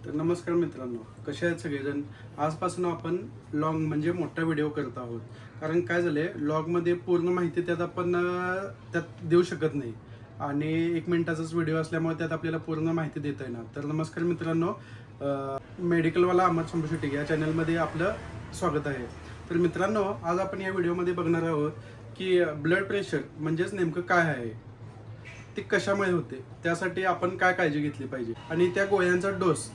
तर नमस्कार मित्रांनो, कसे आहेत सगळेजण. आजपासून आपण लॉंग म्हणजे मोठा व्हिडिओ करत आहोत. कारण काय झालंय, लॉगमध्ये पूर्ण माहिती त्यात आपण त्यात देऊ शकत नाही आणि 1 मिनिटाचाच व्हिडिओ असल्यामुळे त्यात आपल्याला पूर्ण माहिती देता येणार. तर नमस्कार मित्रांनो, मेडिकलवाला अमर संभूशेट्टी या चॅनलमध्ये आपलं स्वागत आहे. तर मित्रांनो, आज आपण या व्हिडिओमध्ये बघणार आहोत की ब्लड प्रेशर म्हणजेच नेमकं काय आहे, ते कशामुळे होते, त्यासाठी आपण काय काळजी घेतली पाहिजे आणि त्या गोळ्यांचा डोस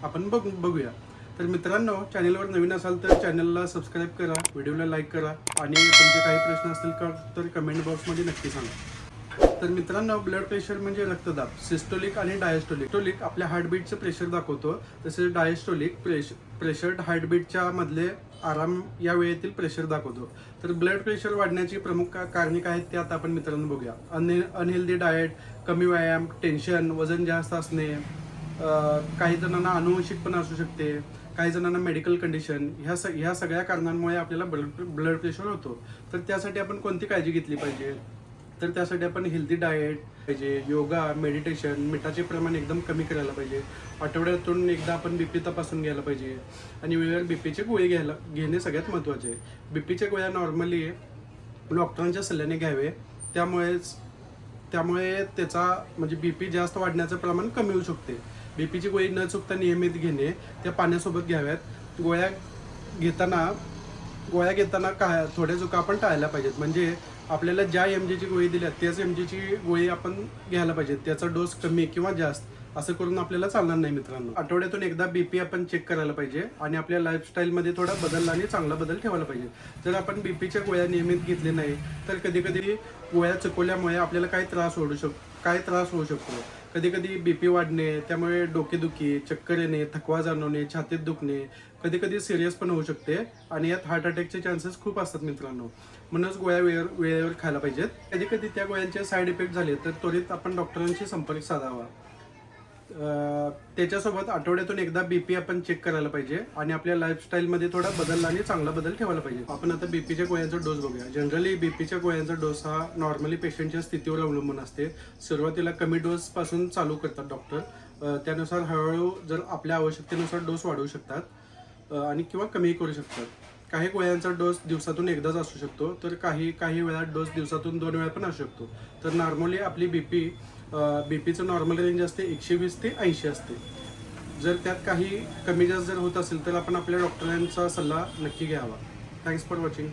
आपण बघूया. तर मित्रांनो, चॅनलवर नवीन असाल तर चॅनलला सबस्क्राईब करा, व्हिडिओला लाईक करा आणि तुमचे काही प्रश्न असतील तर कमेंट बॉक्समध्ये नक्की सांगा. तर मित्रांनो, ब्लड प्रेशर म्हणजे रक्तदाब. सिस्टोलिक आणि डायस्टोलिक. सिस्टोलिक आपल्या हार्टबीटचं प्रेशर दाखवतो, तसेच डायस्टोलिक प्रेशर हार्टबीटच्या मधले आराम या वेळेतील प्रेशर दाखवतो. तर ब्लड प्रेशर वाढण्याची प्रमुख कारणे काय आहेत ते आता आपण मित्रांनो बघूया. अनहेल्दी डाएट, कमी व्यायाम, टेन्शन, वजन जास्त असणे, काही जणांना अनुवंशिक पण असू शकते, काही जणांना मेडिकल कंडिशन, ह्या सगळ्या कारणांमुळे आपल्याला ब्लड प्रेशर होतो. तर त्यासाठी आपण कोणती काळजी घेतली पाहिजे, तर त्यासाठी आपण हेल्दी डाएट पाहिजे, योगा, मेडिटेशन, मिठाचे प्रमाण एकदम कमी करायला पाहिजे, आठवड्यातून एकदा आपण बीपी तपासून घ्यायला पाहिजे आणि वेळेवर बीपीचे गोळी घेणे सगळ्यात महत्त्वाचे आहे. बीपीच्या गोळ्या नॉर्मली डॉक्टरांच्या सल्ल्याने घ्यावे, त्यामुळे त्याचा म्हणजे बीपी जास्त वाढण्याचं प्रमाण कमी होऊ शकते. बीपीची गोळी न चुकता नियमित घेणे, त्या पाण्यासोबत घ्याव्यात. गोळ्या घेताना काय थोड्या चुका आपण टाळायला पाहिजेत. म्हणजे आपल्याला ज्या एमजीची गोळी दिल्या त्याच एमजीची गोळी आपण घ्यायला पाहिजे. त्याचा डोस कमी किंवा जास्त असं करून आपल्याला चालणार नाही मित्रांनो. आठवड्यातून एकदा बीपी आपण चेक करायला पाहिजे आणि आपल्या लाईफस्टाईलमध्ये थोडा बदल आणि चांगला बदल ठेवायला पाहिजे. जर आपण बीपीच्या गोळ्या नियमित घेतले नाही तर कधी कधी गोळ्या चुकवल्यामुळे आपल्याला काय त्रास होऊ शकतो. कधी कधी बीपी वाढणे, त्यामुळे डोकेदुखी, चक्कर येणे, थकवा जाणवणे, छातीत दुखणे, कधी कधी सिरियस पण होऊ शकते आणि यात हार्ट अटॅकचे चान्सेस खूप असतात मित्रांनो. म्हणूनच गोळ्या वेळेवर खायला पाहिजेत. कधी कधी त्या गोळ्यांचे साईड इफेक्ट झाले तर त्वरित आपण डॉक्टरांशी संपर्क साधावा. त्याच्यासोबत आठवड्यातून एकदा बीपी आपण चेक करायला पाहिजे आणि आपल्या लाईफस्टाईलमध्ये थोडा बदल आणि चांगला बदल ठेवायला पाहिजे. आपण आता बीपीच्या गोळ्यांचा डोस बघूया. जनरली बीपीच्या गोळ्यांचा डोस हा नॉर्मली पेशंटच्या स्थितीवर अवलंबून असते. सुरुवातीला कमी डोस पासून चालू करतात डॉक्टर. त्यानुसार हळूहळू जर आपल्या आवश्यकतेनुसार डोस वाढवू शकतात आणि किंवा कमी करू शकतात. काही गोळ्यांचा डोस दिवसातून एकदाच असू शकतो, तर काही वेळा डोस दिवसातून 2 वेळा पण असू शकतो. तर नॉर्मली आपली बीपीचं नॉर्मल रेंज असते 120 ते 80 असते. जर त्यात काही कमी जास्त जर होत असेल तर आपण आपल्या डॉक्टरांचा सल्ला नक्की घ्यावा. Thanks for watching.